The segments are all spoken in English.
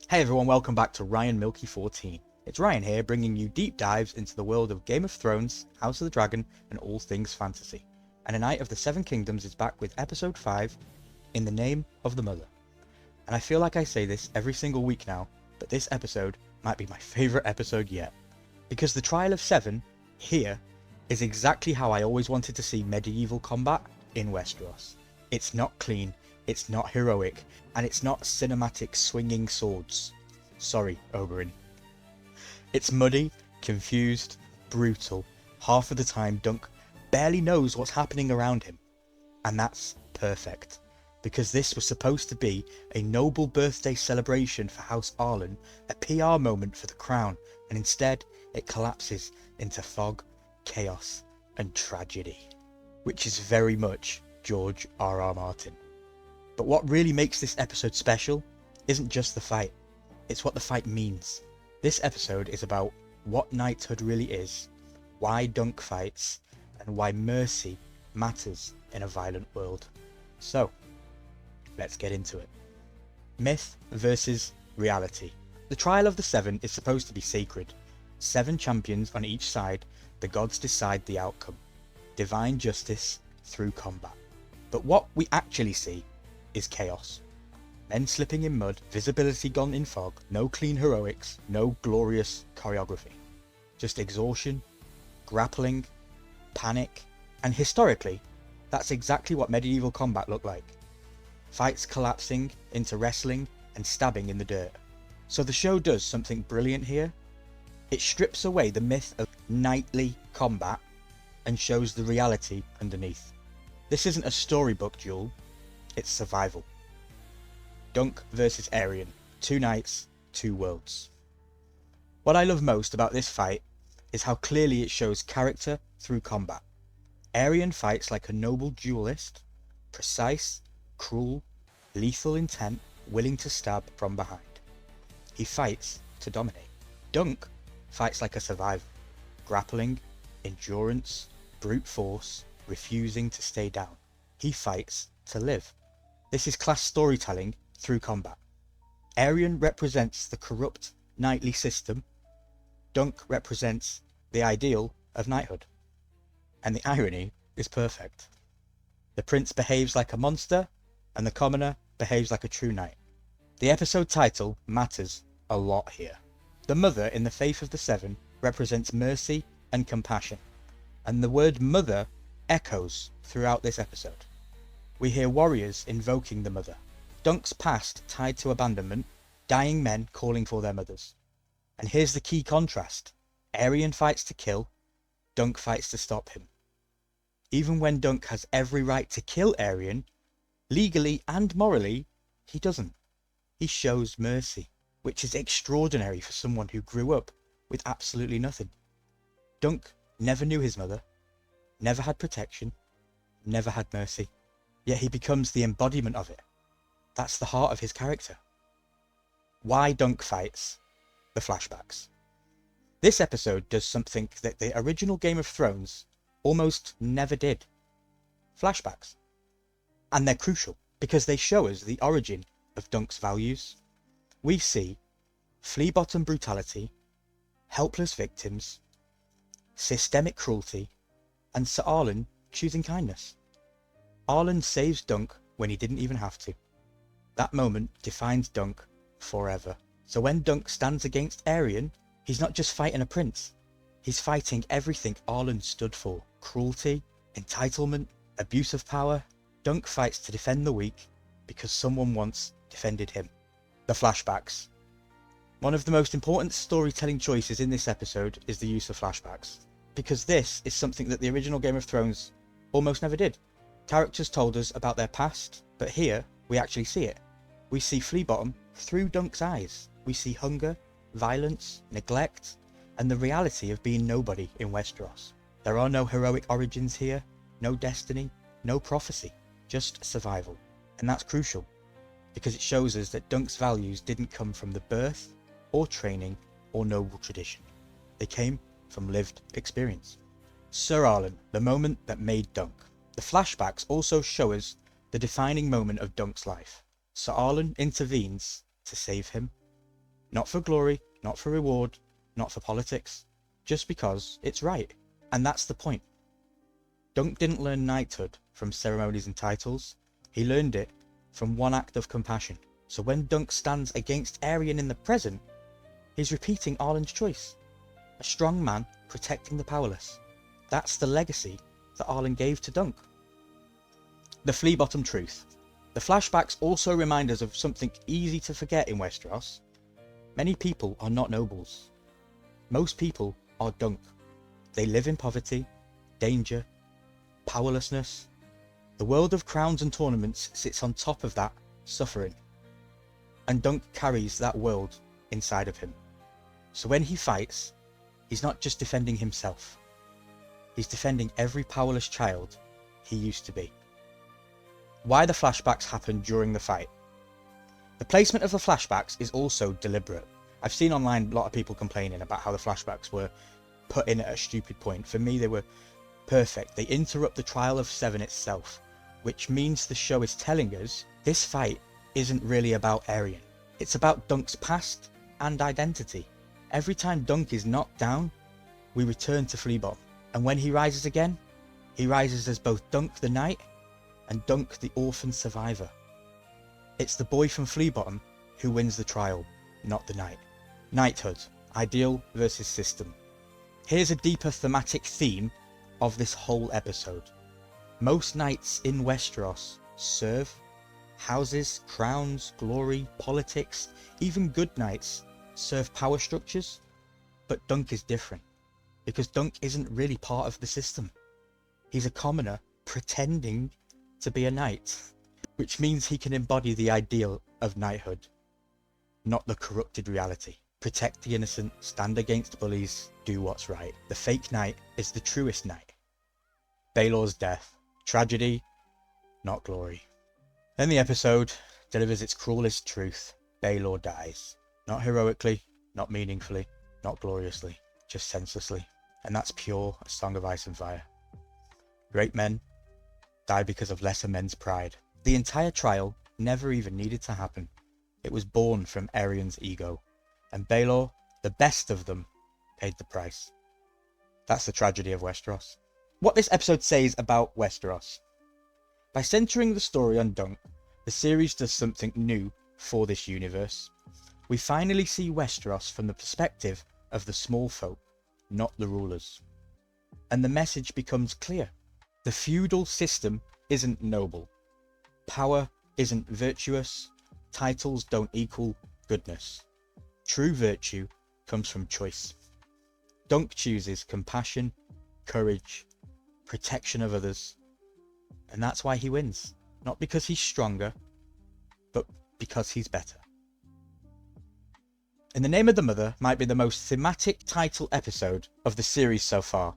Hey everyone, welcome back to Ryan Milky 14. It's Ryan here, bringing you deep dives into the world of Game of Thrones, House of the Dragon, and all things fantasy. And A Knight of the Seven Kingdoms is back with episode 5, In the Name of the Mother. And I feel like I say this every single week now, but this episode might be my favourite episode yet. Because the Trial of Seven, here, is exactly how I always wanted to see medieval combat in Westeros. It's not clean, it's not heroic, and it's not cinematic swinging swords. Sorry, Oberyn. It's muddy, confused, brutal. Half of the time Dunk barely knows what's happening around him. And that's perfect. Because this was supposed to be a noble birthday celebration for House Arlen, a PR moment for the crown, and instead it collapses into fog, chaos, and tragedy. Which is very much George R.R. Martin. But what really makes this episode special isn't just the fight, it's what the fight means. This episode is about what knighthood really is, why Dunk fights, and why mercy matters in a violent world. So, let's get into it. Myth versus reality. The Trial of the Seven is supposed to be sacred. 7 champions on each side, the gods decide the outcome. Divine justice through combat. But what we actually see is chaos. Men slipping in mud, visibility gone in fog, no clean heroics, no glorious choreography. Just exhaustion, grappling, panic, and historically, that's exactly what medieval combat looked like. Fights collapsing into wrestling and stabbing in the dirt. So the show does something brilliant here. It strips away the myth of knightly combat and shows the reality underneath. This isn't a storybook duel, it's survival. Dunk versus Aerion, 2 knights, 2 worlds. What I love most about this fight is how clearly it shows character through combat. Aerion fights like a noble duelist, precise, cruel, lethal intent, willing to stab from behind. He fights to dominate. Dunk fights like a survivor, grappling, endurance, brute force, refusing to stay down. He fights to live. This is class storytelling through combat. Aerion represents the corrupt knightly system. Dunk represents the ideal of knighthood. And the irony is perfect. The prince behaves like a monster, and the commoner behaves like a true knight. The episode title matters a lot here. The mother in the Faith of the Seven represents mercy and compassion, and the word mother echoes throughout this episode. We hear warriors invoking the mother. Dunk's past tied to abandonment, dying men calling for their mothers. And here's the key contrast. Aerion fights to kill, Dunk fights to stop him. Even when Dunk has every right to kill Aerion, legally and morally, he doesn't. He shows mercy, which is extraordinary for someone who grew up with absolutely nothing. Dunk never knew his mother, never had protection, never had mercy. Yet he becomes the embodiment of it. That's the heart of his character. Why Dunk fights? The flashbacks. This episode does something that the original Game of Thrones almost never did. Flashbacks. And they're crucial because they show us the origin of Dunk's values. We see flea-bottom brutality, helpless victims, systemic cruelty, and Sir Arlen choosing kindness. Arlen saves Dunk when he didn't even have to. That moment defines Dunk forever. So when Dunk stands against Aerion, he's not just fighting a prince. He's fighting everything Arlen stood for. Cruelty, entitlement, abuse of power. Dunk fights to defend the weak because someone once defended him. The flashbacks. One of the most important storytelling choices in this episode is the use of flashbacks. Because this is something that the original Game of Thrones almost never did. Characters told us about their past, but here we actually see it. We see Fleabottom through Dunk's eyes. We see hunger, violence, neglect, and the reality of being nobody in Westeros. There are no heroic origins here, no destiny, no prophecy, just survival. And that's crucial, because it shows us that Dunk's values didn't come from the birth, or training, or noble tradition. They came from lived experience. Sir Arlen, the moment that made Dunk. The flashbacks also show us the defining moment of Dunk's life. Sir Arlen intervenes to save him, Not for glory, not for reward, not for politics, just because it's right. And that's the point. Dunk didn't learn knighthood from ceremonies and titles, he learned it from one act of compassion. So when Dunk stands against Aerion in the present, he's repeating Arlen's choice. A strong man protecting the powerless. That's the legacy that Arlen gave to Dunk. The flea bottom truth. The flashbacks also remind us of something easy to forget in Westeros. Many people are not nobles. Most people are Dunk. They live in poverty, danger, powerlessness. The world of crowns and tournaments sits on top of that suffering. And Dunk carries that world inside of him. So when he fights, he's not just defending himself. He's defending every powerless child he used to be. Why the flashbacks happen during the fight. The placement of the flashbacks is also deliberate. I've seen online a lot of people complaining about how the flashbacks were put in at a stupid point. For me, they were perfect. They interrupt the trial of 7 itself, which means the show is telling us this fight isn't really about Aerion. It's about Dunk's past and identity. Every time Dunk is knocked down, we return to Fleabottom. And when he rises again, he rises as both Dunk the Knight and Dunk the orphan survivor. It's the boy from Fleabottom who wins the trial, not the knight. Knighthood, ideal versus system. Here's a deeper thematic theme of this whole episode. Most knights in Westeros serve. Houses, crowns, glory, politics, even good knights serve power structures. But Dunk is different, because Dunk isn't really part of the system. He's a commoner pretending to be a knight, which means he can embody the ideal of knighthood, not the corrupted reality. Protect the innocent, stand against bullies, do what's right. The fake knight is the truest knight. Baelor's death, tragedy, not glory. Then the episode delivers its cruelest truth. Baelor dies. Not heroically, not meaningfully, not gloriously, just senselessly. And that's pure A Song of Ice and Fire. Great men die because of lesser men's pride. The entire trial never even needed to happen. It was born from Aerion's ego. And Baelor, the best of them, paid the price. That's the tragedy of Westeros. What this episode says about Westeros. By centering the story on Dunk, the series does something new for this universe. We finally see Westeros from the perspective of the small folk, not the rulers. And the message becomes clear. The feudal system isn't noble. Power isn't virtuous. Titles don't equal goodness. True virtue comes from choice. Dunk chooses compassion, courage, protection of others. And that's why he wins. Not because he's stronger, but because he's better. In the Name of the Mother might be the most thematic title episode of the series so far.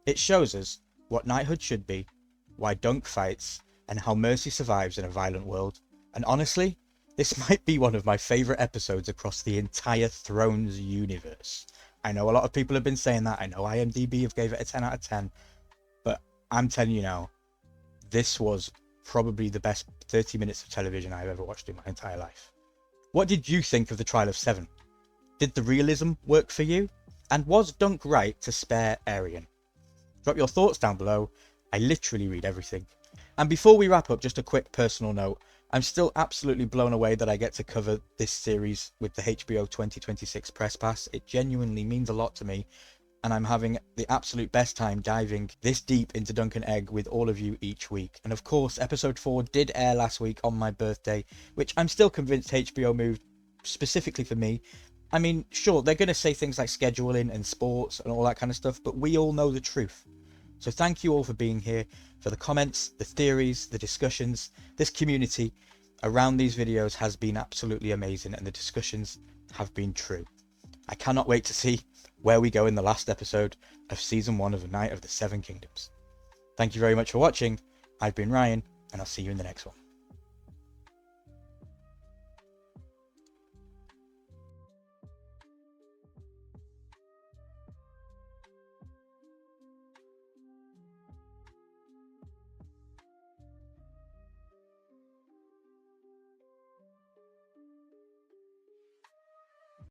It shows us what knighthood should be, why Dunk fights, and how mercy survives in a violent world. And honestly, this might be one of my favourite episodes across the entire Thrones universe. I know a lot of people have been saying that. I know IMDb have gave it a 10 out of 10. But I'm telling you now, this was probably the best 30 minutes of television I've ever watched in my entire life. What did you think of the Trial of 7? Did the realism work for you? And was Dunk right to spare Aerion? Drop your thoughts down below. I literally read everything. And before we wrap up, just a quick personal note. I'm still absolutely blown away that I get to cover this series with the HBO 2026 Press Pass. It genuinely means a lot to me, and I'm having the absolute best time diving this deep into Dunk and Egg with all of you each week. And of course, episode 4 did air last week on my birthday, which I'm still convinced HBO moved specifically for me. I mean, sure, they're going to say things like scheduling and sports and all that kind of stuff, but we all know the truth. So thank you all for being here, for the comments, the theories, the discussions. This community around these videos has been absolutely amazing, and the discussions have been true. I cannot wait to see where we go in the last episode of Season 1 of The Night of the Seven Kingdoms. Thank you very much for watching. I've been Ryan, and I'll see you in the next one.